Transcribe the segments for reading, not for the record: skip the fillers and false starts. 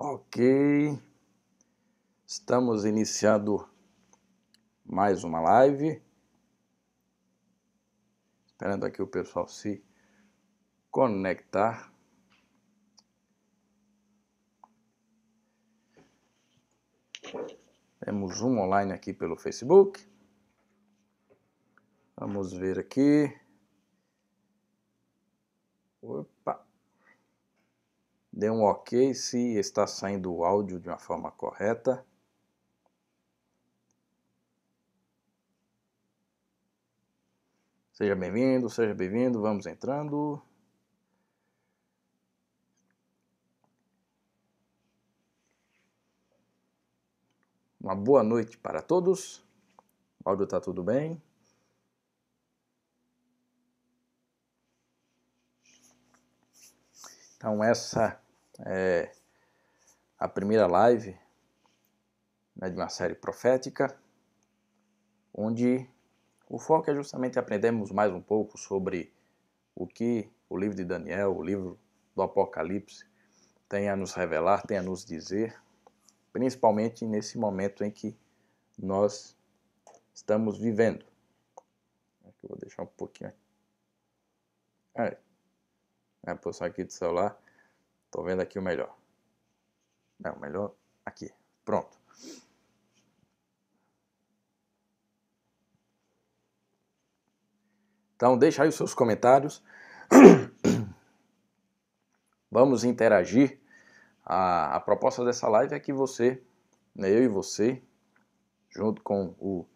Ok, estamos iniciando mais uma live, esperando aqui o pessoal se conectar. Temos um online aqui pelo Facebook, vamos ver aqui. Opa! Dê um ok se está saindo o áudio de uma forma correta. Seja bem-vindo, vamos entrando. Uma boa noite para todos. O áudio está tudo bem? Então essa é a primeira live, né, de uma série profética, onde o foco é justamente aprendermos mais um pouco sobre o que o livro de Daniel, o livro do Apocalipse, tem a nos revelar, tem a nos dizer, principalmente nesse momento em que nós estamos vivendo. Aqui eu vou deixar um pouquinho. A posição aqui do celular, estou vendo aqui o melhor. Não, o melhor aqui. Pronto. Então deixa aí os seus comentários. Vamos interagir. A proposta dessa live é que você, eu e você, junto com o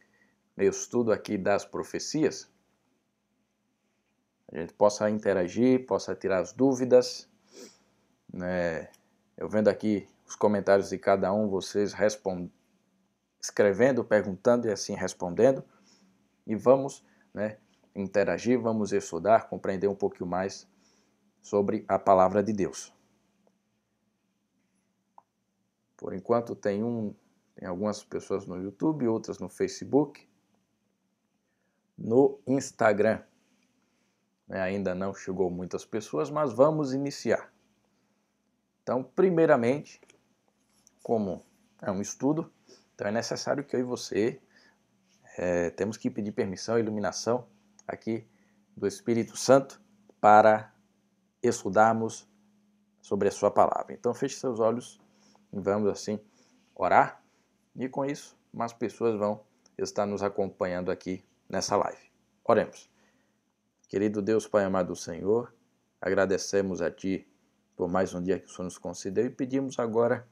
meu estudo aqui das profecias, a gente possa interagir, possa tirar as dúvidas, né? Eu vendo aqui os comentários de cada um, vocês escrevendo, perguntando e assim respondendo, e vamos, né, interagir, vamos estudar, compreender um pouquinho mais sobre a palavra de Deus. Por enquanto tem algumas pessoas no YouTube, outras no Facebook, no Instagram. Ainda não chegou muitas pessoas, mas vamos iniciar. Então, primeiramente, como é um estudo, então é necessário que eu e você temos que pedir permissão e iluminação aqui do Espírito Santo para estudarmos sobre a sua palavra. Então, feche seus olhos e vamos assim orar, e com isso, mais pessoas vão estar nos acompanhando aqui nessa live. Oremos. Querido Deus, Pai amado do Senhor, agradecemos a Ti por mais um dia que o Senhor nos concedeu e pedimos agora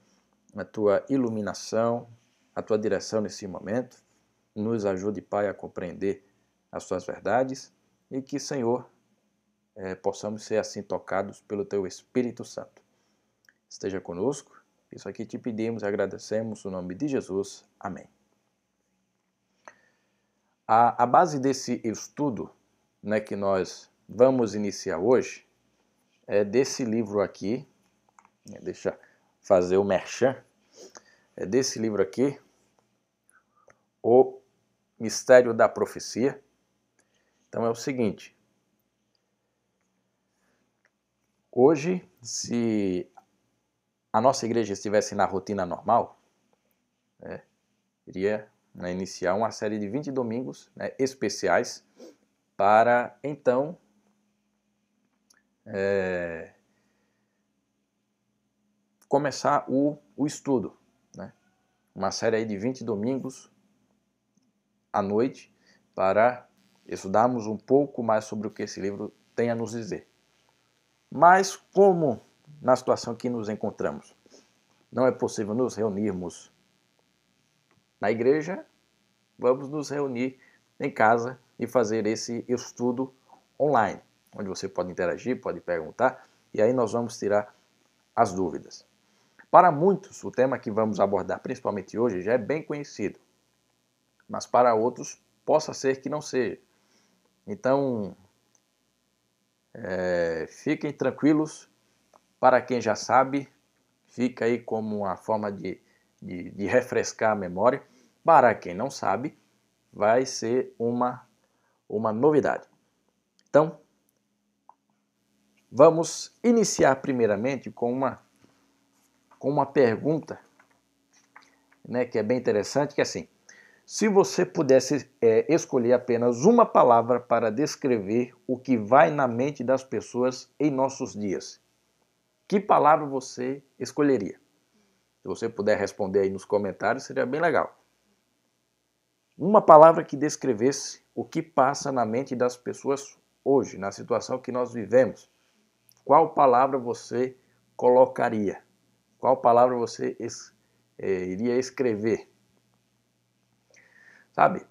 a Tua iluminação, a Tua direção nesse momento. Nos ajude, Pai, a compreender as Tuas verdades e que, Senhor, possamos ser assim tocados pelo Teu Espírito Santo. Esteja conosco. Isso aqui te pedimos e agradecemos no nome de Jesus. Amém. A base desse estudo, né, que nós vamos iniciar hoje é desse livro aqui. Deixa eu fazer o merchan. É desse livro aqui, O Mistério da Profecia. Então é o seguinte. Hoje, se a nossa igreja estivesse na rotina normal, iria, né, iniciar uma série de 20 domingos, né, especiais para, então, começar o estudo. Né? Uma série aí de 20 domingos à noite para estudarmos um pouco mais sobre o que esse livro tem a nos dizer. Mas como na situação que nos encontramos não é possível nos reunirmos na igreja, vamos nos reunir em casa e fazer esse estudo online, onde você pode interagir, pode perguntar, e aí nós vamos tirar as dúvidas. Para muitos, o tema que vamos abordar, principalmente hoje, já é bem conhecido, mas para outros, possa ser que não seja. Então, fiquem tranquilos. Para quem já sabe, fica aí como uma forma de refrescar a memória. Para quem não sabe, vai ser uma novidade. Então, vamos iniciar primeiramente com uma com uma pergunta, né, que é bem interessante, que é assim: se você pudesse escolher apenas uma palavra para descrever o que vai na mente das pessoas em nossos dias, que palavra você escolheria? Se você puder responder aí nos comentários, seria bem legal. Uma palavra que descrevesse o que passa na mente das pessoas hoje, na situação que nós vivemos. Qual palavra você colocaria? Qual palavra você iria escrever? Sabe?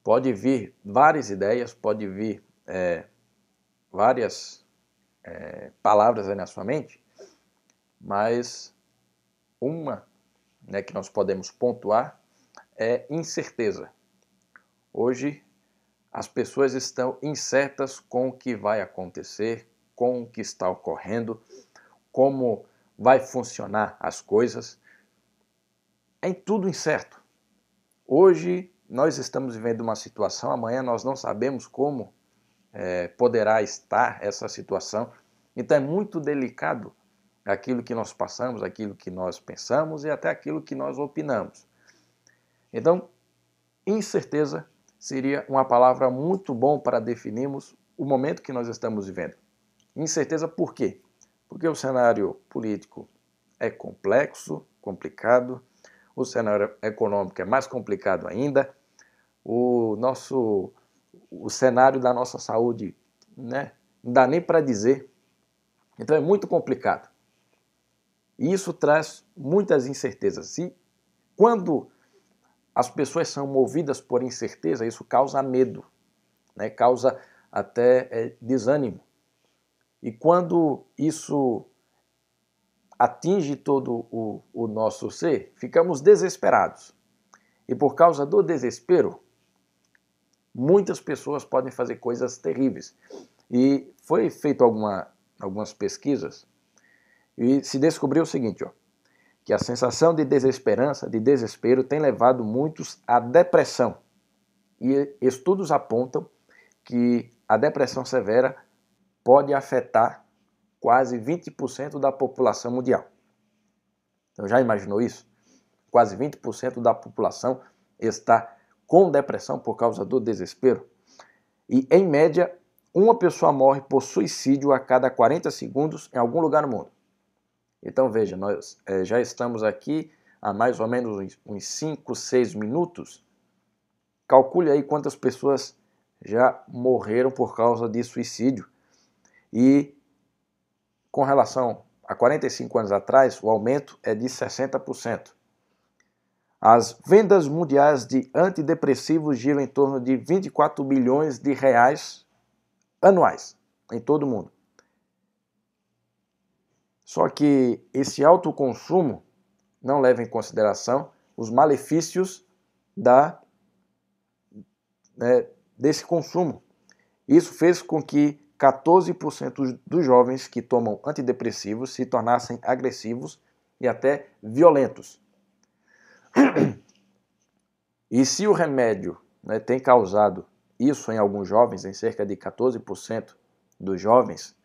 Pode vir várias ideias, pode vir várias palavras aí na sua mente, mas uma, né, que nós podemos pontuar é incerteza. Hoje as pessoas estão incertas com o que vai acontecer, com o que está ocorrendo, como vai funcionar as coisas. É tudo incerto. Hoje nós estamos vivendo uma situação, amanhã nós não sabemos como poderá estar essa situação. Então é muito delicado aquilo que nós passamos, aquilo que nós pensamos e até aquilo que nós opinamos. Então, incerteza seria uma palavra muito bom para definirmos o momento que nós estamos vivendo. Incerteza por quê? Porque o cenário político é complexo, complicado, o cenário econômico é mais complicado ainda, o cenário da nossa saúde, né, não dá nem para dizer. Então é muito complicado. E isso traz muitas incertezas. E quando as pessoas são movidas por incerteza, isso causa medo, né? Causa até desânimo. E quando isso atinge todo o nosso ser, ficamos desesperados. E por causa do desespero, muitas pessoas podem fazer coisas terríveis. E foi feito algumas pesquisas e se descobriu o seguinte, que a sensação de desesperança, de desespero, tem levado muitos à depressão. E estudos apontam que a depressão severa pode afetar quase 20% da população mundial. Então já imaginou isso? Quase 20% da população está com depressão por causa do desespero. E, em média, uma pessoa morre por suicídio a cada 40 segundos em algum lugar no mundo. Então veja, nós já estamos aqui há mais ou menos uns 5, 6 minutos. Calcule aí quantas pessoas já morreram por causa de suicídio. E com relação a 45 anos atrás, o aumento é de 60%. As vendas mundiais de antidepressivos giram em torno de 24 bilhões de reais anuais em todo o mundo. Só que esse alto consumo não leva em consideração os malefícios desse consumo. Isso fez com que 14% dos jovens que tomam antidepressivos se tornassem agressivos e até violentos. E se o remédio tem causado isso em alguns jovens, em cerca de 14% dos jovens,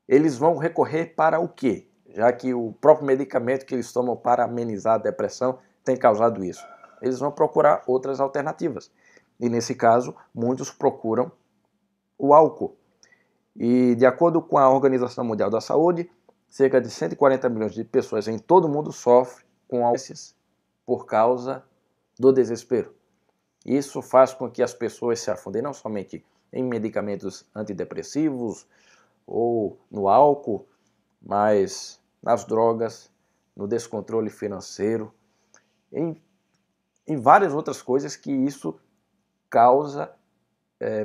eles vão recorrer para o quê? Já que o próprio medicamento que eles tomam para amenizar a depressão tem causado isso. Eles vão procurar outras alternativas. E nesse caso, muitos procuram o álcool. E de acordo com a Organização Mundial da Saúde, cerca de 140 milhões de pessoas em todo o mundo sofrem com álcool por causa do desespero. Isso faz com que as pessoas se afundem não somente em medicamentos antidepressivos ou no álcool, mas nas drogas, no descontrole financeiro, em várias outras coisas que isso causa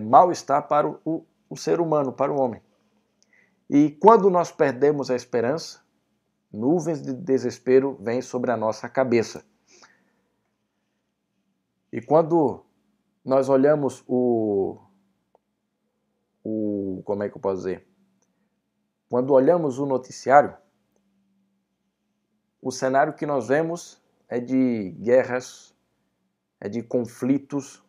mal-estar para o ser humano, para o homem. E quando nós perdemos a esperança, nuvens de desespero vêm sobre a nossa cabeça. E quando nós olhamos como é que eu posso dizer? Quando olhamos o noticiário, o cenário que nós vemos é de guerras, é de conflitos.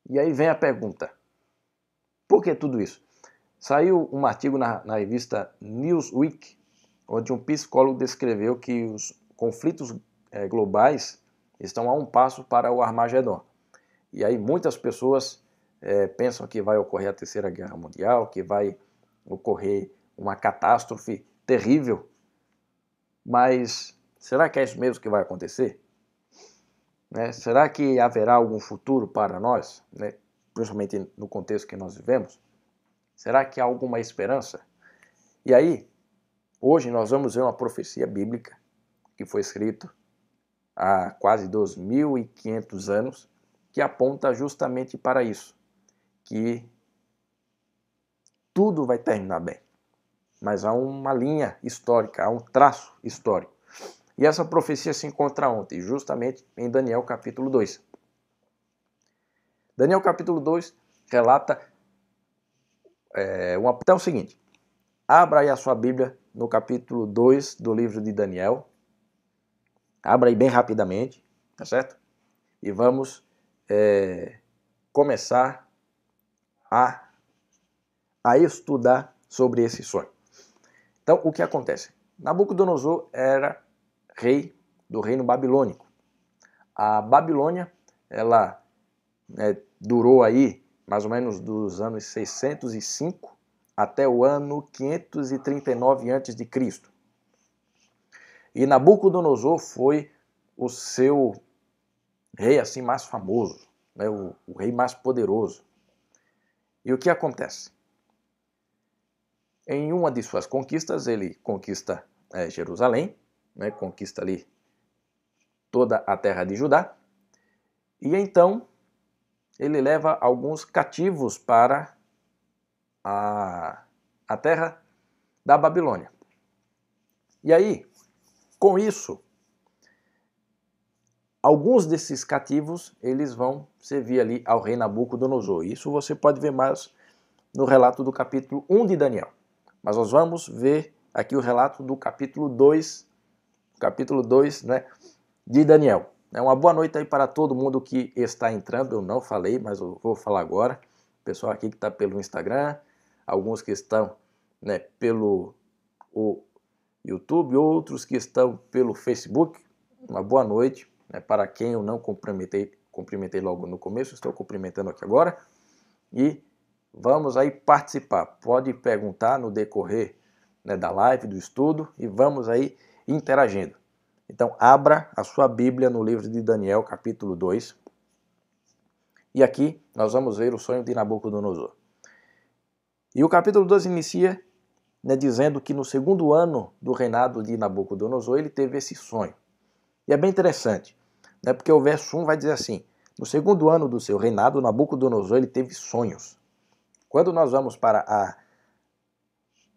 E aí vem a pergunta: por que tudo isso? Saiu um artigo na revista Newsweek, onde um psicólogo descreveu que os conflitos globais estão a um passo para o Armagedon. E aí muitas pessoas pensam que vai ocorrer a Terceira Guerra Mundial, que vai ocorrer uma catástrofe terrível. Mas será que é isso mesmo que vai acontecer? Será que haverá algum futuro para nós, principalmente no contexto que nós vivemos? Será que há alguma esperança? E aí, hoje nós vamos ver uma profecia bíblica que foi escrita há quase 2.500 anos, que aponta justamente para isso, que tudo vai terminar bem. Mas há uma linha histórica, há um traço histórico. E essa profecia se encontra onde? Justamente em Daniel capítulo 2. Daniel capítulo 2 relata então é o seguinte, abra aí a sua Bíblia no capítulo 2 do livro de Daniel. Abra aí bem rapidamente, tá certo? E vamos começar a estudar sobre esse sonho. Então, o que acontece? Nabucodonosor era rei do reino babilônico. A Babilônia, ela durou aí mais ou menos dos anos 605 até o ano 539 a.C. E Nabucodonosor foi o seu rei assim mais famoso, o rei mais poderoso. E o que acontece? Em uma de suas conquistas, ele conquista Jerusalém, conquista ali toda a terra de Judá, e então ele leva alguns cativos para a terra da Babilônia. E aí, com isso, alguns desses cativos eles vão servir ali ao rei Nabucodonosor. Isso você pode ver mais no relato do capítulo 1 de Daniel. Mas nós vamos ver aqui o relato do capítulo 2, de Daniel. Uma boa noite aí para todo mundo que está entrando. Eu não falei, mas eu vou falar agora. O pessoal aqui que está pelo Instagram, alguns que estão pelo YouTube, outros que estão pelo Facebook. Uma boa noite para quem eu não cumprimentei logo no começo, estou cumprimentando aqui agora. E vamos aí participar. Pode perguntar no decorrer da live, do estudo, e vamos aí interagindo. Então, abra a sua Bíblia no livro de Daniel, capítulo 2. E aqui nós vamos ver o sonho de Nabucodonosor. E o capítulo 2 inicia dizendo que no segundo ano do reinado de Nabucodonosor, ele teve esse sonho. E é bem interessante, porque o verso 1 vai dizer assim, no segundo ano do seu reinado, Nabucodonosor ele teve sonhos. Quando nós vamos para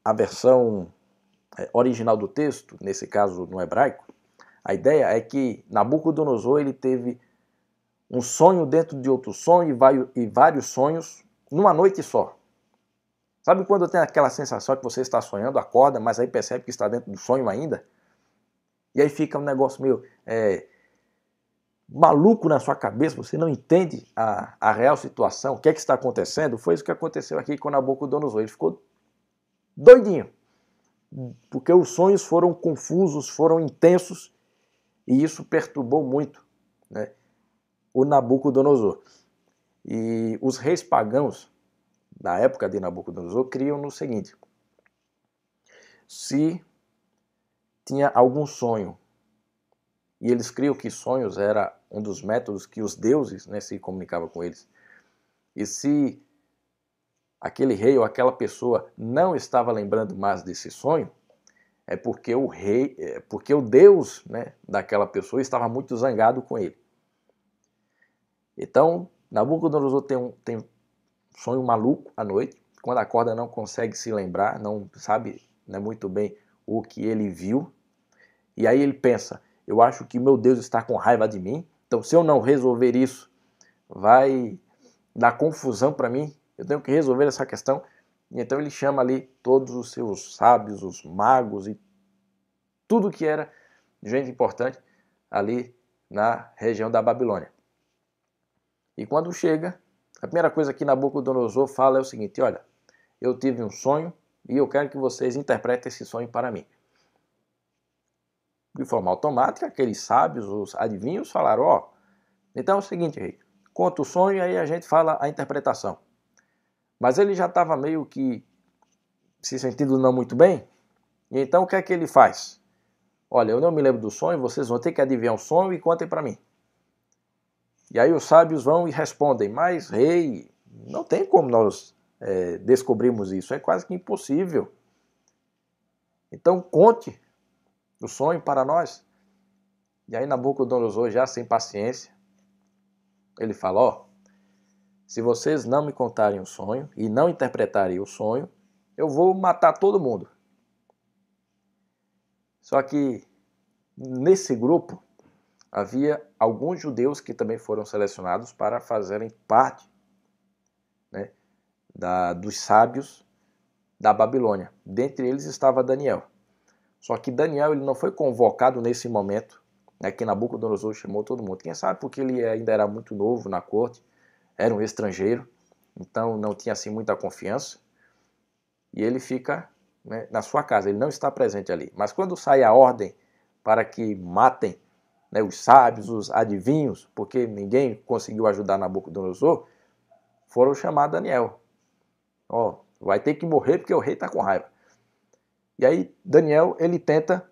a versão original do texto, nesse caso no hebraico, a ideia é que Nabucodonosor ele teve um sonho dentro de outro sonho e vários sonhos numa noite só. Sabe quando tem aquela sensação que você está sonhando, acorda, mas aí percebe que está dentro do sonho ainda? E aí fica um negócio meio maluco na sua cabeça, você não entende a real situação, o que é que está acontecendo. Foi isso que aconteceu aqui com Nabucodonosor. Ele ficou doidinho, porque os sonhos foram confusos, foram intensos, e isso perturbou muito o Nabucodonosor. E os reis pagãos, na época de Nabucodonosor, criam no seguinte: se tinha algum sonho, e eles criam que sonhos era um dos métodos que os deuses se comunicavam com eles, e se aquele rei ou aquela pessoa não estava lembrando mais desse sonho, é porque o Deus daquela pessoa estava muito zangado com ele. Então, Nabucodonosor tem um sonho maluco à noite, quando acorda não consegue se lembrar, não sabe muito bem o que ele viu, e aí ele pensa, eu acho que meu Deus está com raiva de mim, então se eu não resolver isso, vai dar confusão para mim, eu tenho que resolver essa questão. E então ele chama ali todos os seus sábios, os magos e tudo que era gente importante ali na região da Babilônia. E quando chega, a primeira coisa que Nabucodonosor fala é o seguinte: olha, eu tive um sonho e eu quero que vocês interpretem esse sonho para mim. de forma automática, aqueles sábios, os adivinhos, falaram, ó, então é o seguinte, rei, conta o sonho e aí a gente fala a interpretação. Mas ele já estava meio que se sentindo não muito bem, e então o que é que ele faz? Olha, eu não me lembro do sonho, vocês vão ter que adivinhar o sonho e contem para mim. E aí os sábios vão e respondem, mas rei, não tem como nós descobrirmos isso, é quase que impossível. Então conte o sonho para nós. E aí Nabucodonosor, já sem paciência, ele fala, ó, se vocês não me contarem o sonho e não interpretarem o sonho, eu vou matar todo mundo. Só que nesse grupo havia alguns judeus que também foram selecionados para fazerem parte, né, dos sábios da Babilônia. Dentre eles estava Daniel. Só que Daniel ele não foi convocado nesse momento, né, que Nabucodonosor chamou todo mundo. Quem sabe porque ele ainda era muito novo na corte, era um estrangeiro, então não tinha assim muita confiança. E ele fica, né, na sua casa, ele não está presente ali. Mas quando sai a ordem para que matem, né, os sábios, os adivinhos, porque ninguém conseguiu ajudar Nabucodonosor, foram chamar Daniel. Ó, vai ter que morrer porque o rei está com raiva. E aí Daniel, ele tenta,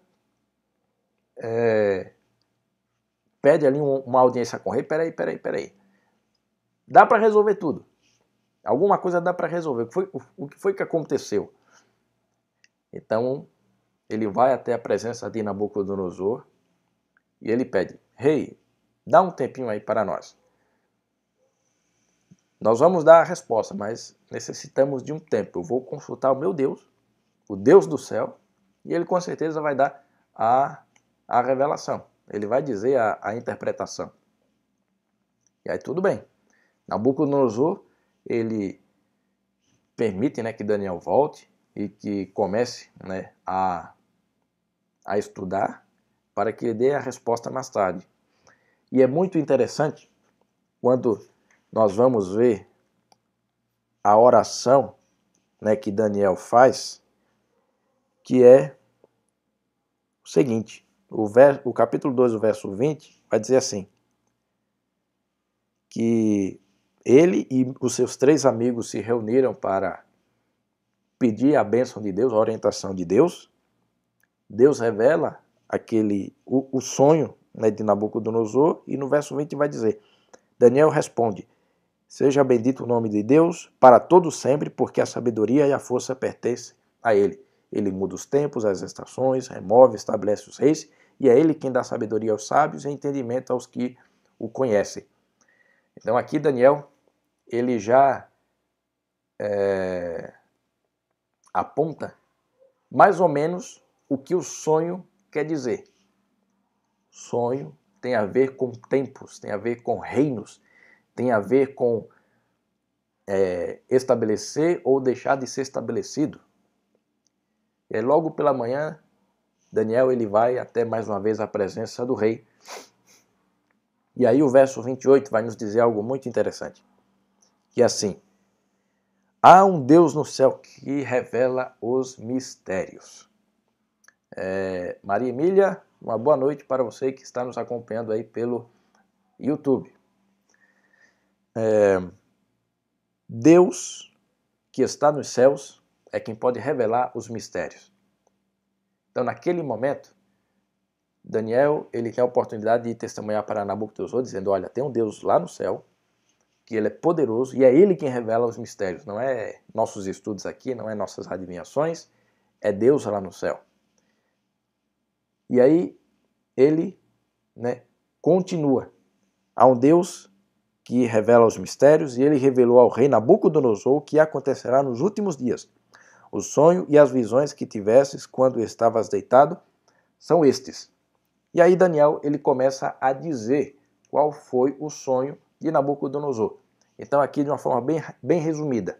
pede ali uma audiência com o rei, peraí. Dá para resolver tudo. Alguma coisa dá para resolver. O que foi que aconteceu? Então, ele vai até a presença de Nabucodonosor e ele pede, rei, dá um tempinho aí para nós. Nós vamos dar a resposta, mas necessitamos de um tempo. Eu vou consultar o meu Deus, o Deus do céu, e ele com certeza vai dar a revelação. Ele vai dizer a interpretação. E aí tudo bem. Nabucodonosor, ele permite, né, que Daniel volte e que comece, né, a estudar para que ele dê a resposta mais tarde. E é muito interessante quando nós vamos ver a oração, né, que Daniel faz, que é o seguinte, o capítulo 2, o verso 20, vai dizer assim, que ele e os seus 3 amigos se reuniram para pedir a bênção de Deus, a orientação de Deus. Deus revela o sonho, né, de Nabucodonosor, e no verso 20 vai dizer, Daniel responde, seja bendito o nome de Deus para todo sempre, porque a sabedoria e a força pertencem a ele. Ele muda os tempos, as estações, remove, estabelece os reis, e é ele quem dá sabedoria aos sábios e entendimento aos que o conhecem. Então aqui Daniel, ele já aponta mais ou menos o que o sonho quer dizer. Sonho tem a ver com tempos, tem a ver com reinos, tem a ver com estabelecer ou deixar de ser estabelecido. E aí, logo pela manhã, Daniel ele vai até mais uma vez à presença do rei. E aí o verso 28 vai nos dizer algo muito interessante. Que é assim, há um Deus no céu que revela os mistérios. Maria Emília, uma boa noite para você que está nos acompanhando aí pelo YouTube. Deus que está nos céus é quem pode revelar os mistérios. Então, naquele momento, Daniel ele tem a oportunidade de testemunhar para Nabucodonosor, dizendo, olha, tem um Deus lá no céu, que ele é poderoso, e é ele quem revela os mistérios. Não é nossos estudos aqui, não é nossas adivinhações, é Deus lá no céu. E aí, ele, né, continua. Há um Deus que revela os mistérios, e ele revelou ao rei Nabucodonosor o que acontecerá nos últimos dias. O sonho e as visões que tivesses quando estavas deitado são estes. E aí Daniel ele começa a dizer qual foi o sonho de Nabucodonosor. Então aqui de uma forma bem resumida.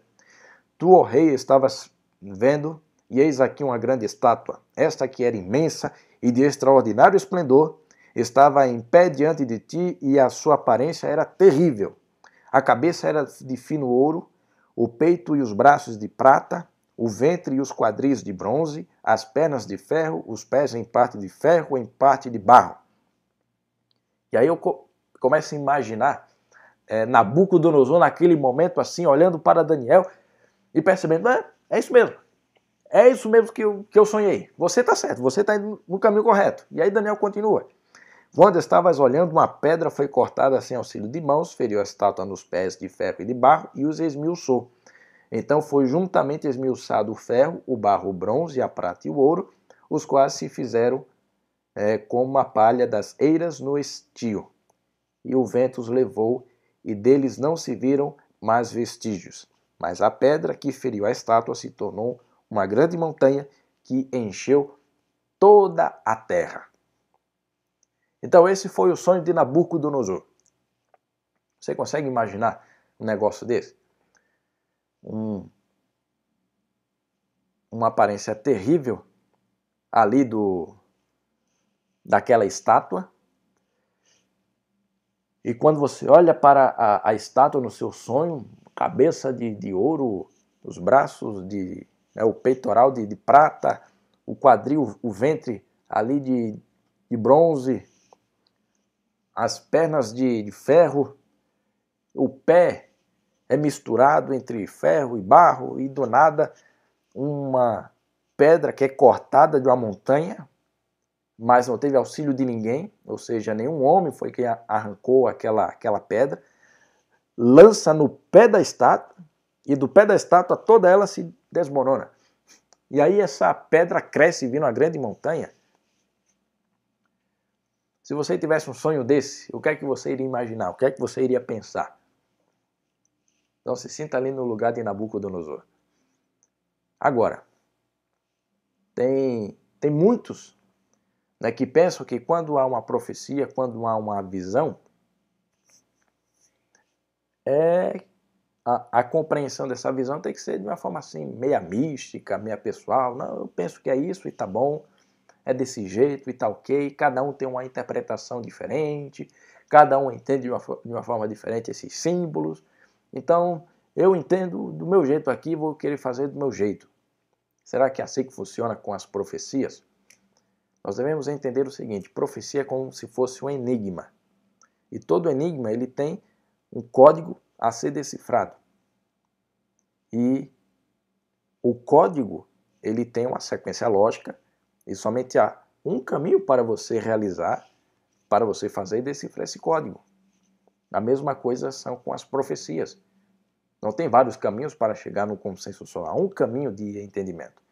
Tu, ó rei, estavas vendo, e eis aqui uma grande estátua. Esta que era imensa e de extraordinário esplendor, estava em pé diante de ti, e a sua aparência era terrível. A cabeça era de fino ouro, o peito e os braços de prata, o ventre e os quadris de bronze, as pernas de ferro, os pés em parte de ferro, em parte de barro. E aí eu começo a imaginar Nabucodonosor naquele momento assim, olhando para Daniel e percebendo, é isso mesmo. É isso mesmo que eu sonhei. Você está certo, você está indo no caminho correto. E aí Daniel continua. Quando estavas olhando, uma pedra foi cortada sem auxílio de mãos, feriu a estátua nos pés de ferro e de barro e os esmiuçou. Então foi juntamente esmiuçado o ferro, o barro, o bronze, a prata e o ouro, os quais se fizeram como a palha das eiras no estio. E o vento os levou, e deles não se viram mais vestígios. Mas a pedra que feriu a estátua se tornou uma grande montanha que encheu toda a terra. Então esse foi o sonho de Nabucodonosor. Você consegue imaginar um negócio desse? Uma aparência terrível ali daquela estátua. E quando você olha para a estátua no seu sonho, cabeça de ouro, os braços, o peitoral de prata, o quadril, o ventre ali de bronze, as pernas de ferro, o pé é misturado entre ferro e barro, e do nada uma pedra que é cortada de uma montanha, mas não teve auxílio de ninguém, ou seja, nenhum homem foi quem arrancou aquela pedra, lança no pé da estátua, e do pé da estátua toda ela se desmorona. E aí essa pedra cresce vindo uma grande montanha. Se você tivesse um sonho desse, o que é que você iria imaginar? O que é que você iria pensar? Então se sinta ali no lugar de Nabucodonosor. Agora, tem muitos que pensam que quando há uma profecia, quando há uma visão, a compreensão dessa visão tem que ser de uma forma assim, meia mística, meia pessoal. Não, eu penso que é isso e tá bom, é desse jeito e tá ok. Cada um tem uma interpretação diferente, cada um entende de uma forma diferente esses símbolos. Então, eu entendo do meu jeito aqui, vou querer fazer do meu jeito. Será que é assim que funciona com as profecias? Nós devemos entender o seguinte, profecia é como se fosse um enigma. E todo enigma ele tem um código a ser decifrado. E o código ele tem uma sequência lógica e somente há um caminho para você realizar, para você fazer e decifrar esse código. A mesma coisa são com as profecias. Não tem vários caminhos para chegar no consenso só. Há um caminho de entendimento.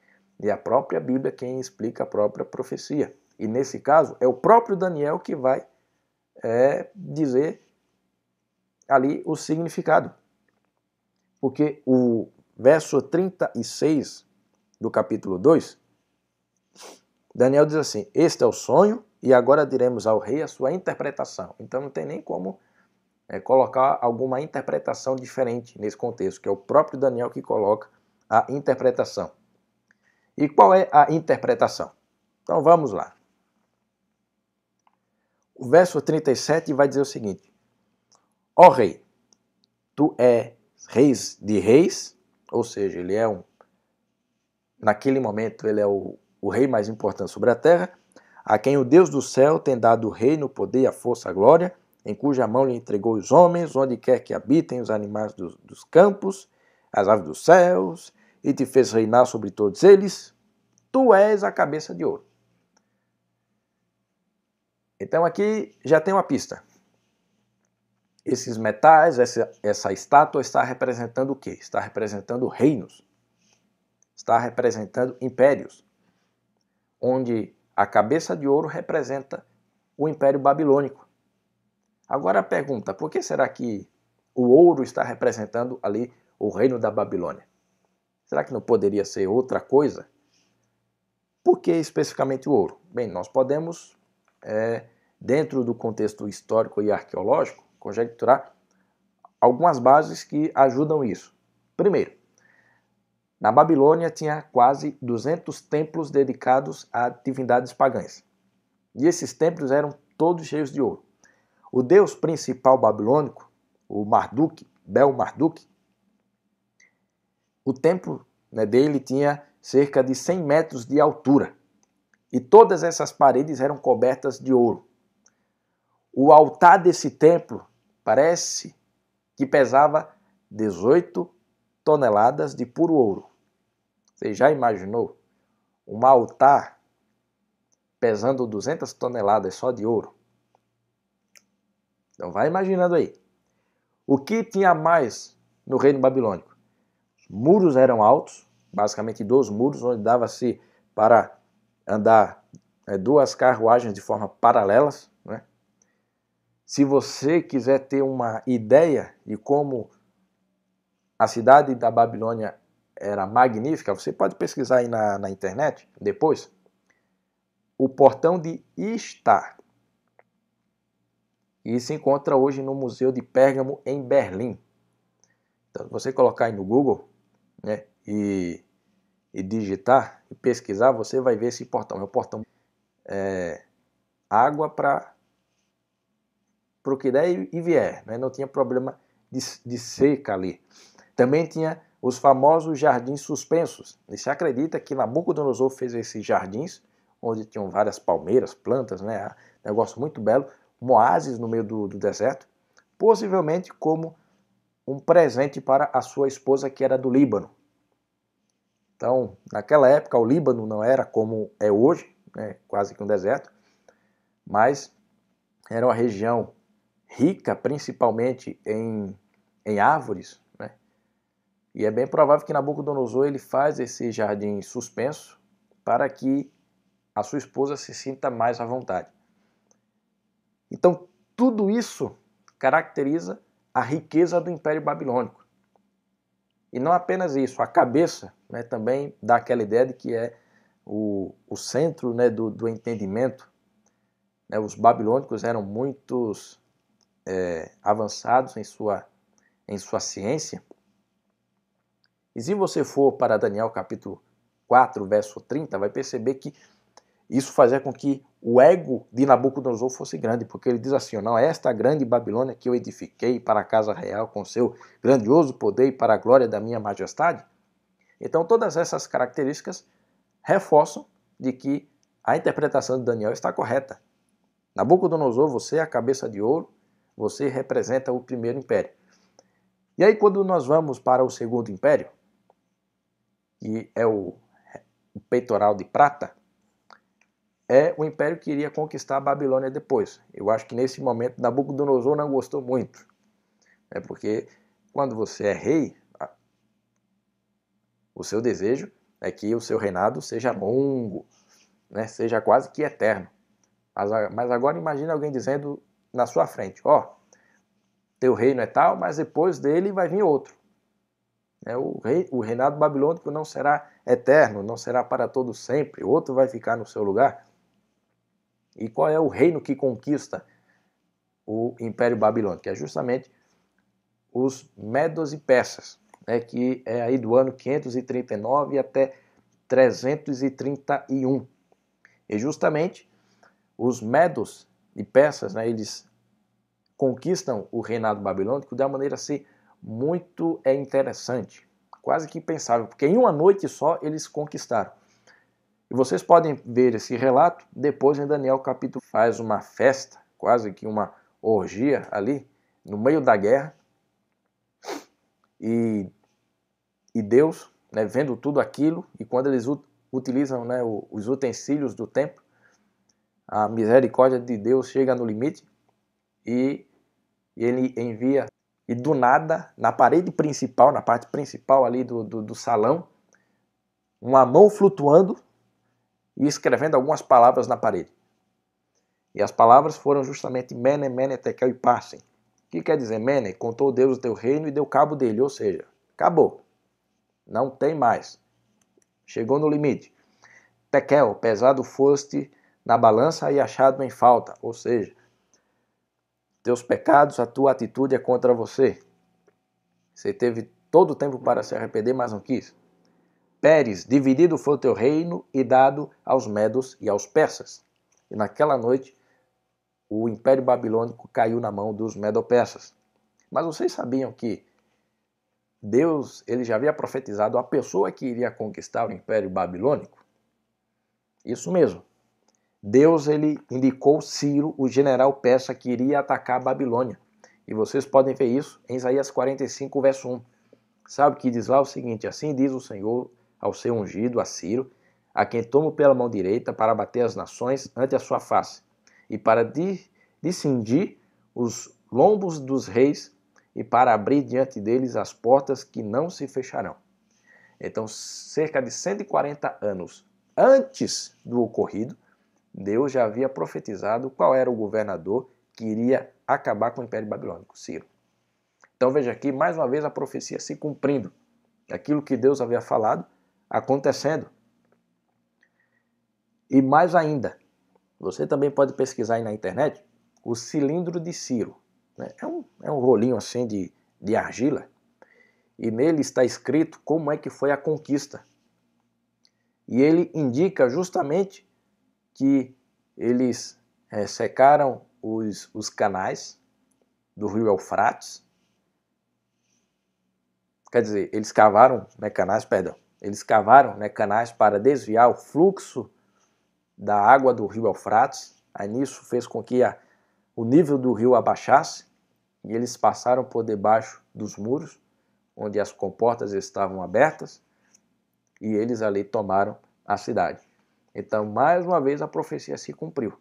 E a própria Bíblia quem explica a própria profecia. E nesse caso, é o próprio Daniel que vai dizer ali o significado. Porque o verso 36 do capítulo 2, Daniel diz assim, este é o sonho e agora diremos ao rei a sua interpretação. Então não tem nem como colocar alguma interpretação diferente nesse contexto, que é o próprio Daniel que coloca a interpretação. E qual é a interpretação? Então vamos lá. O verso 37 vai dizer o seguinte, ó rei, tu és reis de reis, ou seja, ele é naquele momento ele é o rei mais importante sobre a terra, a quem o Deus do céu tem dado o reino, o poder, a força, a glória, em cuja mão lhe entregou os homens, onde quer que habitem os animais dos campos, as aves dos céus, e te fez reinar sobre todos eles, tu és a cabeça de ouro. Então aqui já tem uma pista. Esses metais, essa estátua está representando o quê? Está representando reinos. Está representando impérios. Onde a cabeça de ouro representa o Império Babilônico. Agora a pergunta, por que será que o ouro está representando ali o reino da Babilônia? Será que não poderia ser outra coisa? Por que especificamente o ouro? Bem, nós podemos, dentro do contexto histórico e arqueológico, conjecturar algumas bases que ajudam isso. Primeiro, na Babilônia tinha quase 200 templos dedicados a divindades pagãs. E esses templos eram todos cheios de ouro. O deus principal babilônico, o Marduk, Bel Marduk, o templo né, dele tinha cerca de 100 metros de altura. E todas essas paredes eram cobertas de ouro. O altar desse templo parece que pesava 18 toneladas de puro ouro. Você já imaginou um altar pesando 200 toneladas só de ouro? Então vai imaginando aí. O que tinha mais no reino babilônico? Os muros eram altos, basicamente 2 muros, onde dava-se para andar 2 carruagens de forma paralelas, né? Se você quiser ter uma ideia de como a cidade da Babilônia era magnífica, você pode pesquisar aí na internet depois. O portão de Istar, e se encontra hoje no Museu de Pérgamo, em Berlim. Então, se você colocar aí no Google, né, e digitar e pesquisar, você vai ver esse portão. É o portão água para o que der e vier, né? Não tinha problema de seca ali. Também tinha os famosos jardins suspensos. E se acredita que Nabucodonosor fez esses jardins, onde tinham várias palmeiras, plantas, né? Negócio muito belo, um oásis no meio do deserto, possivelmente como um presente para a sua esposa, que era do Líbano. Então, naquela época, o Líbano não era como é hoje, né? Quase que um deserto, mas era uma região rica, principalmente em árvores, né? E é bem provável que Nabucodonosor ele faz esse jardim suspenso para que a sua esposa se sinta mais à vontade. Então, tudo isso caracteriza a riqueza do Império Babilônico. E não apenas isso, a cabeça, né, também dá aquela ideia de que é o centro, né, do entendimento. Né? Os babilônicos eram muito avançados em sua ciência. E se você for para Daniel capítulo 4, verso 30, vai perceber que isso fazia com que o ego de Nabucodonosor fosse grande, porque ele diz assim, não, esta grande Babilônia que eu edifiquei para a casa real com seu grandioso poder e para a glória da minha majestade. Então todas essas características reforçam de que a interpretação de Daniel está correta. Nabucodonosor, você é a cabeça de ouro, você representa o primeiro império. E aí quando nós vamos para o segundo império, que é o peitoral de prata, é o império que iria conquistar a Babilônia depois. Eu acho que nesse momento Nabucodonosor não gostou muito, né? Porque quando você é rei, o seu desejo é que o seu reinado seja longo, né? Seja quase que eterno. Mas agora imagine alguém dizendo na sua frente, ó, teu reino é tal, mas depois dele vai vir outro. O reinado babilônico não será eterno, não será para todo sempre, outro vai ficar no seu lugar. E qual é o reino que conquista o Império Babilônico? É justamente os Medos e Persas, né, que é aí do ano 539 até 331. E justamente os Medos e Persas, né, eles conquistam o reinado babilônico de uma maneira assim muito interessante, quase que impensável, porque em uma noite só eles conquistaram. E vocês podem ver esse relato depois em Daniel capítulo, faz uma festa, quase que uma orgia ali, no meio da guerra. E Deus, né, vendo tudo aquilo, e quando eles utilizam, né, os utensílios do templo, a misericórdia de Deus chega no limite e ele envia, e do nada, na parede principal, na parte principal ali do salão, uma mão flutuando e escrevendo algumas palavras na parede. E as palavras foram justamente Mene, Mene, Tekel e Parsin. O que quer dizer? Mene, contou Deus o teu reino e deu cabo dele, ou seja, acabou. Não tem mais. Chegou no limite. Tekel, pesado foste na balança e achado em falta, ou seja, teus pecados, a tua atitude é contra você. Você teve todo o tempo para se arrepender, mas não quis. Pérez, dividido foi o teu reino e dado aos medos e aos persas. E naquela noite, o Império Babilônico caiu na mão dos medo-persas. Mas vocês sabiam que Deus ele já havia profetizado a pessoa que iria conquistar o Império Babilônico? Isso mesmo. Deus ele indicou Ciro, o general persa que iria atacar a Babilônia. E vocês podem ver isso em Isaías 45, verso 1. Sabe que diz lá o seguinte: assim diz o Senhor ao seu ungido, a Ciro, a quem tomo pela mão direita para bater as nações ante a sua face, e para discindir os lombos dos reis, e para abrir diante deles as portas que não se fecharão. Então, cerca de 140 anos antes do ocorrido, Deus já havia profetizado qual era o governador que iria acabar com o Império Babilônico, Ciro. Então veja aqui, mais uma vez, a profecia se cumprindo. Aquilo que Deus havia falado, acontecendo. E mais ainda, você também pode pesquisar aí na internet o cilindro de Ciro. É um rolinho assim de argila. E nele está escrito como é que foi a conquista. E ele indica justamente que eles secaram os canais do rio Eufrates. Quer dizer, eles cavaram canais para desviar o fluxo da água do rio Eufrates. Aí nisso fez com que o nível do rio abaixasse e eles passaram por debaixo dos muros, onde as comportas estavam abertas, e eles ali tomaram a cidade. Então, mais uma vez, a profecia se cumpriu.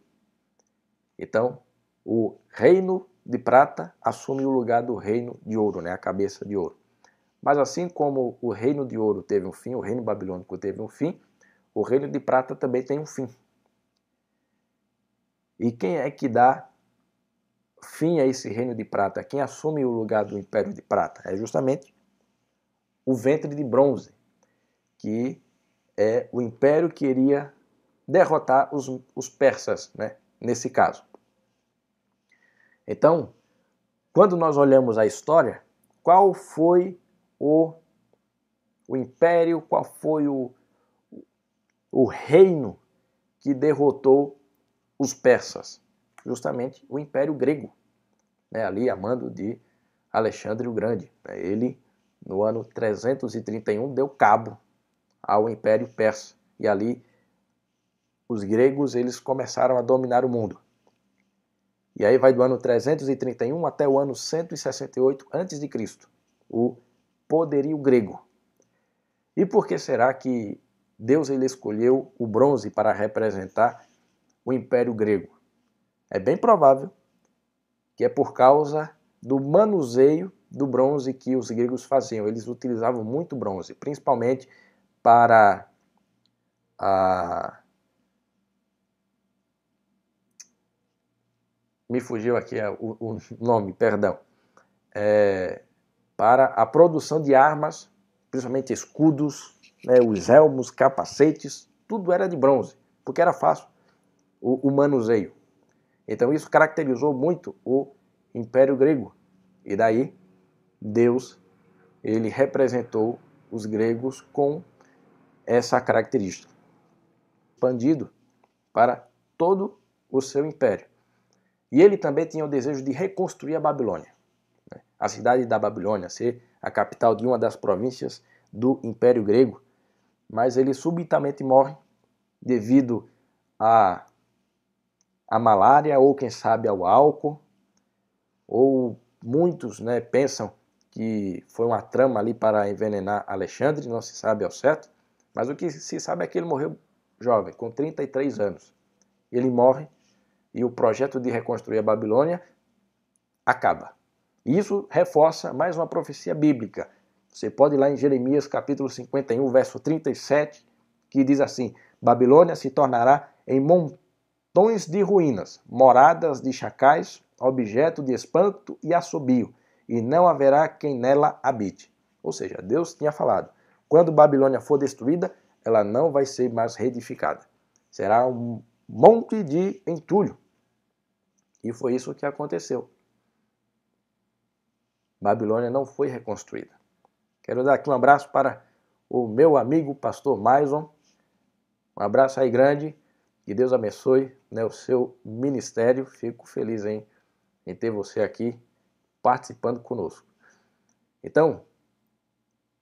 Então, o reino de prata assume o lugar do reino de ouro, a cabeça de ouro. Mas assim como o reino de ouro teve um fim, o reino babilônico teve um fim, o reino de prata também tem um fim. E quem é que dá fim a esse reino de prata? Quem assume o lugar do império de prata? É justamente o ventre de bronze, que é o império que iria derrotar os persas, nesse caso. Então, quando nós olhamos a história, qual foi o império, qual foi o reino que derrotou os persas? Justamente o Império Grego, ali a mando de Alexandre o Grande. Ele, no ano 331, deu cabo ao Império Persa. E ali os gregos eles começaram a dominar o mundo. E aí vai do ano 331 até o ano 168 a.C., o poderio grego. E por que será que Deus ele escolheu o bronze para representar o Império Grego? É bem provável que é por causa do manuseio do bronze que os gregos faziam. Eles utilizavam muito bronze, principalmente para me fugiu aqui o nome, perdão. Para a produção de armas, principalmente escudos, os elmos, capacetes, tudo era de bronze, porque era fácil o manuseio. Então isso caracterizou muito o Império Grego. E daí Deus ele representou os gregos com essa característica. Expandido para todo o seu império. E ele também tinha o desejo de reconstruir a Babilônia. A cidade da Babilônia ser a capital de uma das províncias do Império Grego. Mas ele subitamente morre devido à malária, ou quem sabe ao álcool, ou muitos pensam que foi uma trama ali para envenenar Alexandre, não se sabe ao certo, mas o que se sabe é que ele morreu jovem, com 33 anos. Ele morre e o projeto de reconstruir a Babilônia acaba. Isso reforça mais uma profecia bíblica. Você pode ir lá em Jeremias capítulo 51, verso 37, que diz assim: Babilônia se tornará em montões de ruínas, moradas de chacais, objeto de espanto e assobio, e não haverá quem nela habite. Ou seja, Deus tinha falado, quando Babilônia for destruída, ela não vai ser mais reedificada. Será um monte de entulho. E foi isso que aconteceu. Babilônia não foi reconstruída. Quero dar aqui um abraço para o meu amigo pastor Maison. Um abraço aí grande. Que Deus abençoe o seu ministério. Fico feliz em ter você aqui participando conosco. Então,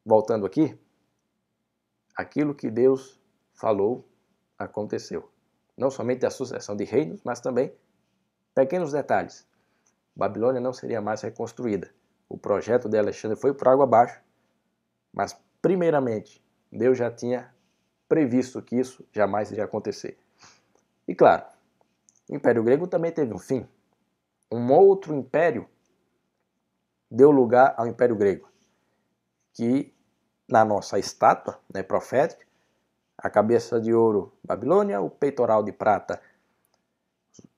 voltando aqui, aquilo que Deus falou aconteceu. Não somente a sucessão de reinos, mas também pequenos detalhes. Babilônia não seria mais reconstruída. O projeto de Alexandre foi por água abaixo, mas primeiramente Deus já tinha previsto que isso jamais iria acontecer. E claro, o Império Grego também teve um fim. Um outro império deu lugar ao Império Grego, que na nossa estátua, né, profética, a cabeça de ouro Babilônia, o peitoral de prata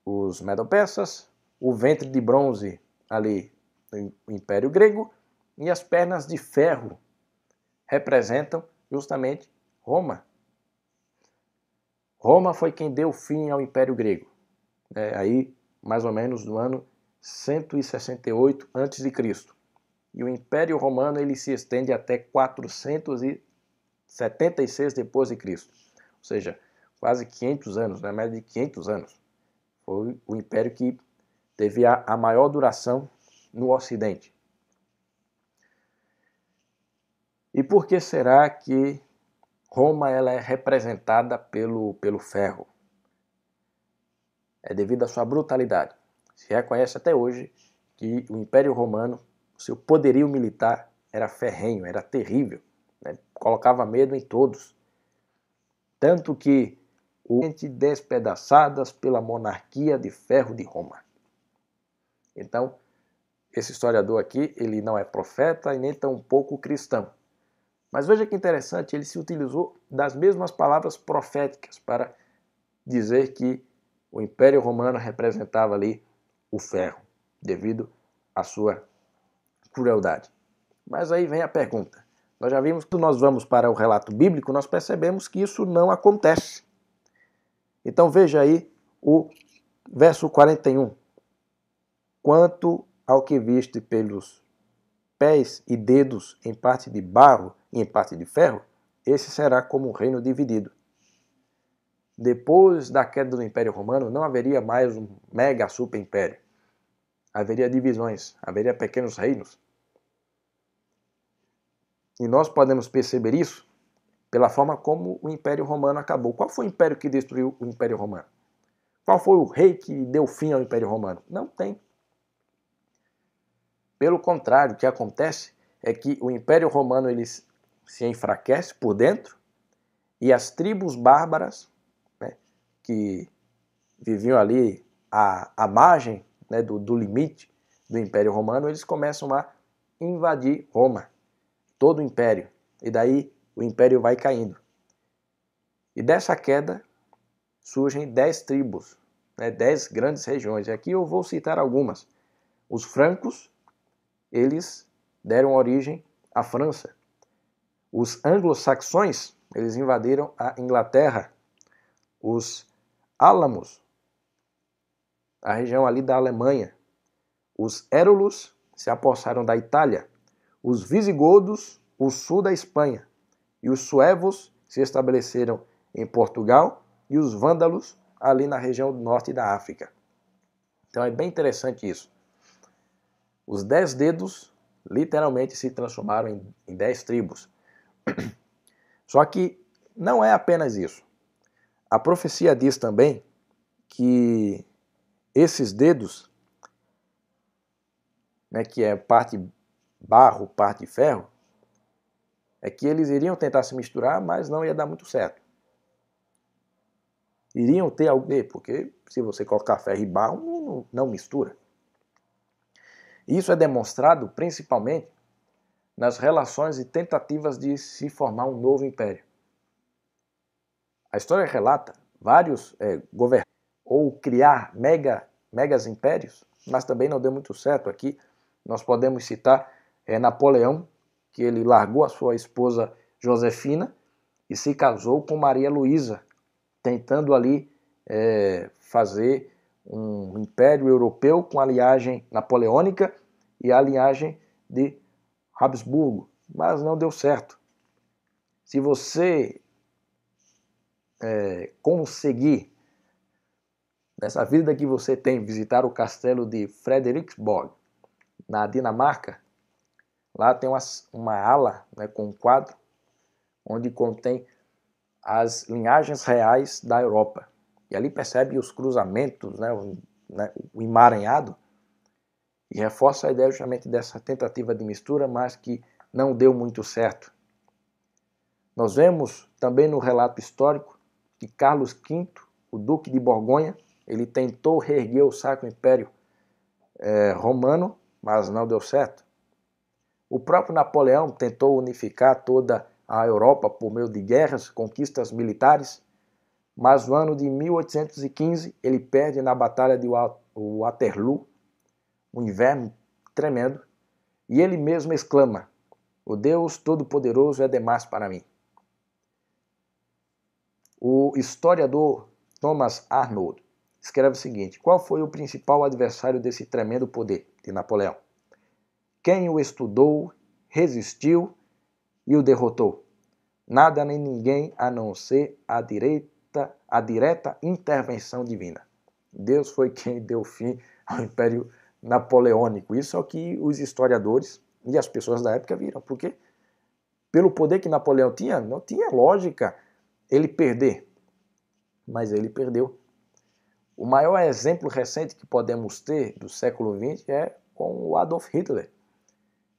os medo-persas, o ventre de bronze ali o Império Grego e as pernas de ferro representam justamente Roma. Roma foi quem deu fim ao Império Grego, aí mais ou menos no ano 168 a.C. E o Império Romano ele se estende até 476 depois de Cristo. Ou seja, quase 500 anos, né? Mais de 500 anos. Foi o império que teve a maior duração no Ocidente. E por que será que Roma ela é representada pelo ferro? É devido à sua brutalidade. Se reconhece até hoje que o Império Romano, seu poderio militar era ferrenho, era terrível, né? Colocava medo em todos. Tanto que despedaçadas pela monarquia de ferro de Roma. Então, esse historiador aqui, ele não é profeta e nem tampouco cristão. Mas veja que interessante, ele se utilizou das mesmas palavras proféticas para dizer que o Império Romano representava ali o ferro, devido à sua crueldade. Mas aí vem a pergunta. Nós já vimos que quando nós vamos para o relato bíblico, nós percebemos que isso não acontece. Então veja aí o verso 41. Quanto ao que viste pelos pés e dedos em parte de barro e em parte de ferro, esse será como um reino dividido. Depois da queda do Império Romano, não haveria mais um mega super império. Haveria divisões, haveria pequenos reinos. E nós podemos perceber isso pela forma como o Império Romano acabou. Qual foi o império que destruiu o Império Romano? Qual foi o rei que deu fim ao Império Romano? Não tem. Pelo contrário, o que acontece é que o Império Romano ele se enfraquece por dentro e as tribos bárbaras, né, que viviam ali à margem, né, do limite do Império Romano, eles começam a invadir Roma, todo o Império. E daí o Império vai caindo. E dessa queda surgem 10 tribos, né, 10 grandes regiões. E aqui eu vou citar algumas. Os francos, eles deram origem à França. Os anglo-saxões, eles invadiram a Inglaterra. Os álamos, a região ali da Alemanha. Os érulos se apossaram da Itália. Os visigodos, o sul da Espanha. E os suevos se estabeleceram em Portugal e os vândalos ali na região do norte da África. Então é bem interessante isso. Os 10 dedos literalmente se transformaram em 10 tribos. Só que não é apenas isso. A profecia diz também que esses dedos, né, que é parte barro, parte ferro, é que eles iriam tentar se misturar, mas não ia dar muito certo. Iriam ter algo, porque se você colocar ferro e barro, não mistura. Isso é demonstrado principalmente nas relações e tentativas de se formar um novo império. A história relata vários governantes ou criar megas impérios, mas também não deu muito certo. Aqui nós podemos citar Napoleão, que ele largou a sua esposa Josefina e se casou com Maria Luísa, tentando ali fazer um império europeu com a linhagem napoleônica e a linhagem de Habsburgo, mas não deu certo. Se você conseguir, nessa vida que você tem, visitar o castelo de Frederiksborg, na Dinamarca, Lá tem uma ala, né, com um quadro, onde contém as linhagens reais da Europa. E ali percebe os cruzamentos, né, o emaranhado, e reforça a ideia justamente dessa tentativa de mistura, mas que não deu muito certo. Nós vemos também no relato histórico que Carlos V, o Duque de Borgonha, ele tentou reerguer o Sacro Império Romano, mas não deu certo. O próprio Napoleão tentou unificar toda a Europa por meio de guerras, conquistas militares, mas no ano de 1815 ele perde na Batalha de Waterloo, um inverno tremendo, e ele mesmo exclama: "O Deus Todo-Poderoso é demais para mim." O historiador Thomas Arnold escreve o seguinte: qual foi o principal adversário desse tremendo poder de Napoleão? Quem o estudou, resistiu e o derrotou? Nada nem ninguém a não ser a direta intervenção divina. Deus foi quem deu fim ao Império Napoleônico. Isso é o que os historiadores e as pessoas da época viram, porque pelo poder que Napoleão tinha, não tinha lógica ele perder, mas ele perdeu. O maior exemplo recente que podemos ter do século XX é com o Adolf Hitler.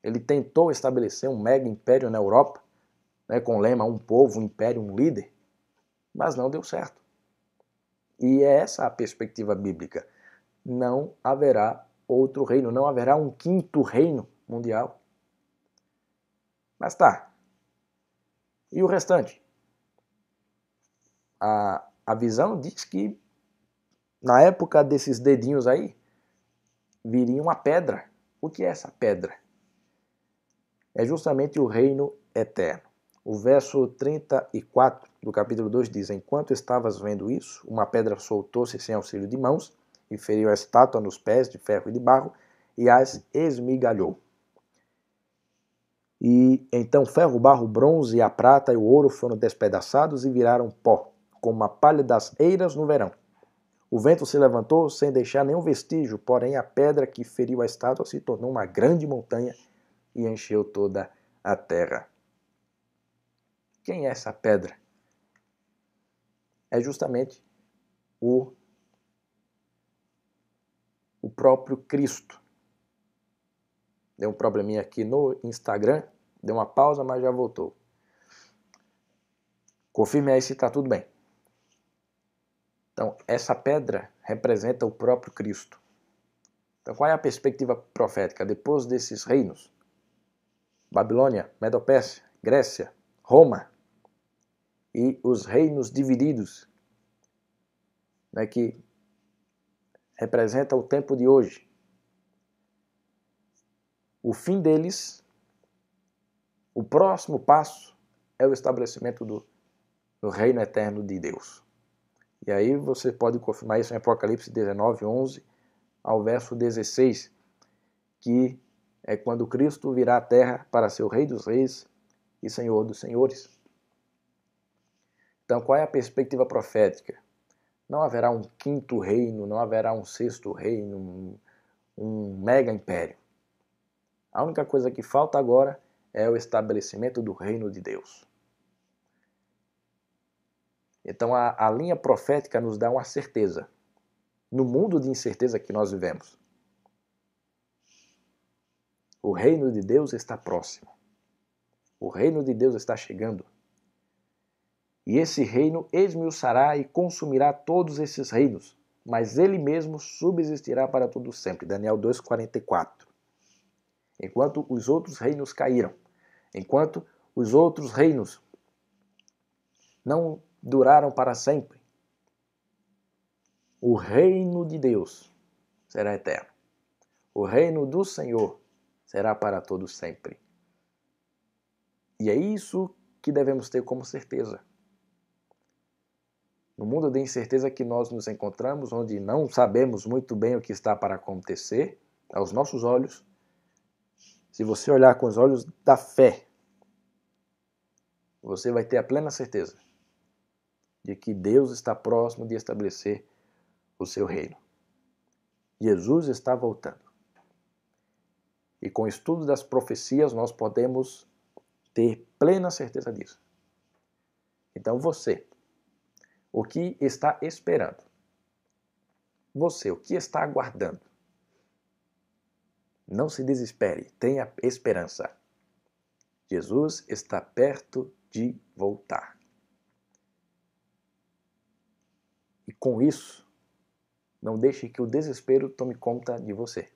Ele tentou estabelecer um mega império na Europa, né, com o lema "um povo, um império, um líder", mas não deu certo. E é essa a perspectiva bíblica. Não haverá outro reino, não haverá um quinto reino mundial. Mas tá. E o restante? A visão diz que na época desses dedinhos aí, viria uma pedra. O que é essa pedra? É justamente o reino eterno. O verso 34 do capítulo 2 diz: enquanto estavas vendo isso, uma pedra soltou-se sem auxílio de mãos e feriu a estátua nos pés de ferro e de barro e as esmigalhou. E então ferro, barro, bronze, a prata e o ouro foram despedaçados e viraram pó, como a palha das eiras no verão. O vento se levantou sem deixar nenhum vestígio, porém a pedra que feriu a estátua se tornou uma grande montanha e encheu toda a terra. Quem é essa pedra? É justamente o próprio Cristo. Deu um probleminha aqui no Instagram, deu uma pausa, mas já voltou. Confirme aí se está tudo bem. Então, essa pedra representa o próprio Cristo. Então, qual é a perspectiva profética? Depois desses reinos, Babilônia, Medo-Pérsia, Grécia, Roma, e os reinos divididos, né, que representa o tempo de hoje. O fim deles, o próximo passo, é o estabelecimento do reino eterno de Deus. E aí você pode confirmar isso em Apocalipse 19, 11 ao verso 16, que é quando Cristo virá à terra para ser o Rei dos Reis e Senhor dos Senhores. Então, qual é a perspectiva profética? Não haverá um quinto reino, não haverá um sexto reino, um mega império. A única coisa que falta agora é o estabelecimento do reino de Deus. Então a linha profética nos dá uma certeza. No mundo de incerteza que nós vivemos, o reino de Deus está próximo. O reino de Deus está chegando. E esse reino esmiuçará e consumirá todos esses reinos, mas ele mesmo subsistirá para todo sempre. Daniel 2,44. Enquanto os outros reinos caíram, enquanto os outros reinos não duraram para sempre, o reino de Deus será eterno. O reino do Senhor será para todos sempre. E é isso que devemos ter como certeza. No mundo de incerteza que nós nos encontramos, onde não sabemos muito bem o que está para acontecer, aos nossos olhos, se você olhar com os olhos da fé, você vai ter a plena certeza de que Deus está próximo de estabelecer o seu reino. Jesus está voltando. E com o estudo das profecias nós podemos ter plena certeza disso. Então você, o que está esperando? Você, o que está aguardando? Não se desespere, tenha esperança. Jesus está perto de voltar. E com isso, não deixe que o desespero tome conta de você.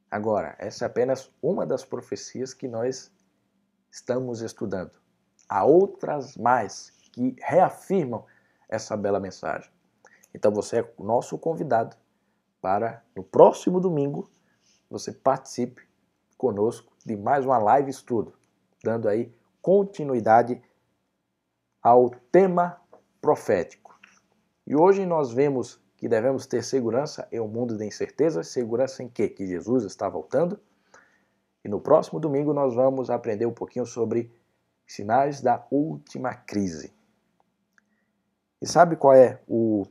Agora, essa é apenas uma das profecias que nós estamos estudando. Há outras mais que reafirmam essa bela mensagem. Então você é o nosso convidado para, no próximo domingo, você participe conosco de mais uma live estudo, dando aí continuidade ao tema profético. E hoje nós vemos que devemos ter segurança em um mundo de incertezas. Segurança em quê? Que Jesus está voltando. E no próximo domingo nós vamos aprender um pouquinho sobre sinais da última crise. E sabe qual é o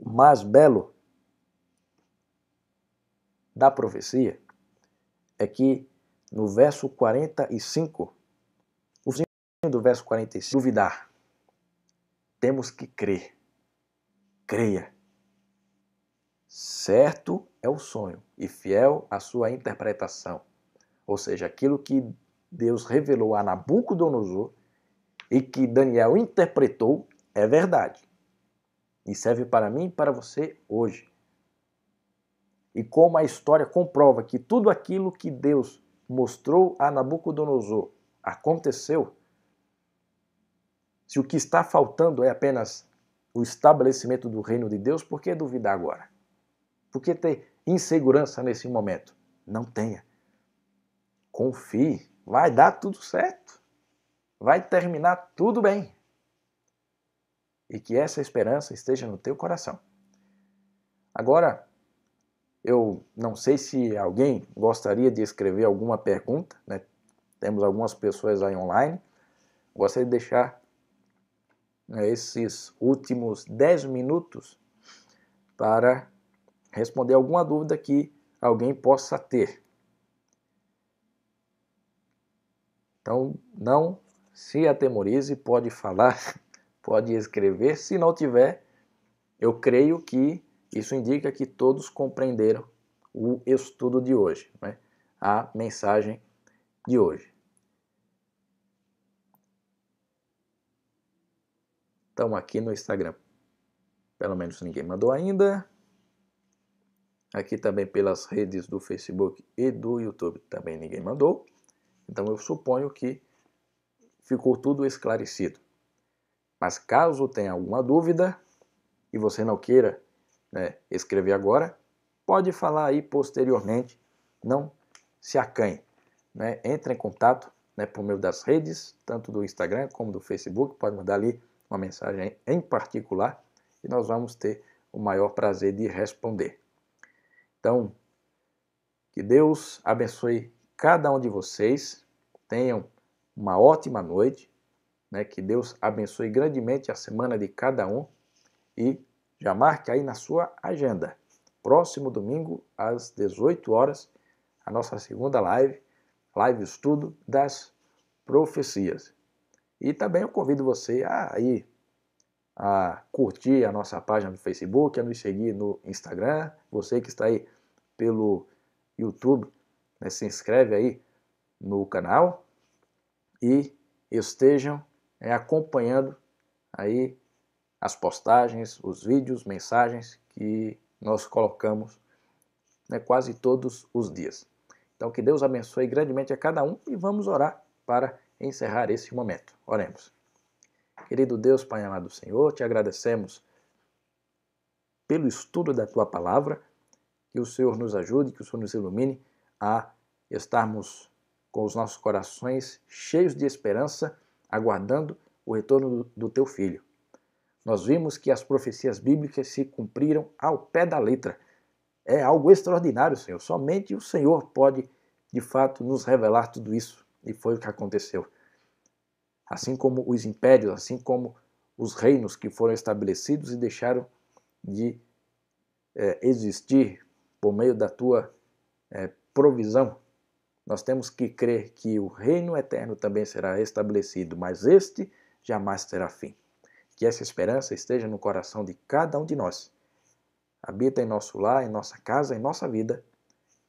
mais belo da profecia? É que no verso 45, o fim do verso 45, duvidar. Temos que crer. Creia. Certo é o sonho e fiel a sua interpretação. Ou seja, aquilo que Deus revelou a Nabucodonosor e que Daniel interpretou é verdade. E serve para mim e para você hoje. E como a história comprova que tudo aquilo que Deus mostrou a Nabucodonosor aconteceu, se o que está faltando é apenas o estabelecimento do reino de Deus, por que duvidar agora? Por que ter insegurança nesse momento? Não tenha. Confie, vai dar tudo certo. Vai terminar tudo bem. E que essa esperança esteja no teu coração. Agora, eu não sei se alguém gostaria de escrever alguma pergunta, né? Temos algumas pessoas aí online. Gostaria de deixar esses últimos 10 minutos para responder alguma dúvida que alguém possa ter. Então, não se atemorize, pode falar, pode escrever. Se não tiver, eu creio que isso indica que todos compreenderam o estudo de hoje, né? A mensagem de hoje. Então, aqui no Instagram, pelo menos ninguém mandou ainda. Aqui também pelas redes do Facebook e do YouTube também ninguém mandou. Então eu suponho que ficou tudo esclarecido. Mas caso tenha alguma dúvida e você não queira, né, escrever agora, pode falar aí posteriormente. Não se acanhe, né? Entre em contato, né, por meio das redes, tanto do Instagram como do Facebook. Pode mandar ali uma mensagem em particular e nós vamos ter o maior prazer de responder. Então, que Deus abençoe cada um de vocês. Tenham uma ótima noite, né? Que Deus abençoe grandemente a semana de cada um e já marque aí na sua agenda. Próximo domingo, às 18 horas, a nossa segunda live estudo das profecias. E também eu convido você a curtir a nossa página no Facebook, a nos seguir no Instagram. Você que está aí pelo YouTube, né, se inscreve aí no canal e estejam acompanhando aí as postagens, os vídeos, mensagens que nós colocamos, né, quase todos os dias. Então que Deus abençoe grandemente a cada um e vamos orar para encerrar esse momento. Oremos. Querido Deus, Pai amado Senhor, te agradecemos pelo estudo da Tua Palavra, que o Senhor nos ajude, que o Senhor nos ilumine a estarmos com os nossos corações cheios de esperança, aguardando o retorno do Teu Filho. Nós vimos que as profecias bíblicas se cumpriram ao pé da letra. É algo extraordinário, Senhor. Somente o Senhor pode, de fato, nos revelar tudo isso. E foi o que aconteceu. Assim como os impérios, assim como os reinos que foram estabelecidos e deixaram de existir por meio da tua provisão, nós temos que crer que o reino eterno também será estabelecido, mas este jamais terá fim. Que essa esperança esteja no coração de cada um de nós. Habita em nosso lar, em nossa casa, em nossa vida.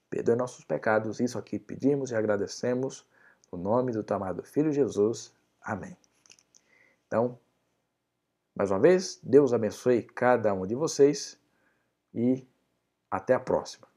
Perdoe nossos pecados. Isso aqui pedimos e agradecemos no nome do teu amado Filho Jesus. Amém. Então, mais uma vez, Deus abençoe cada um de vocês e até a próxima.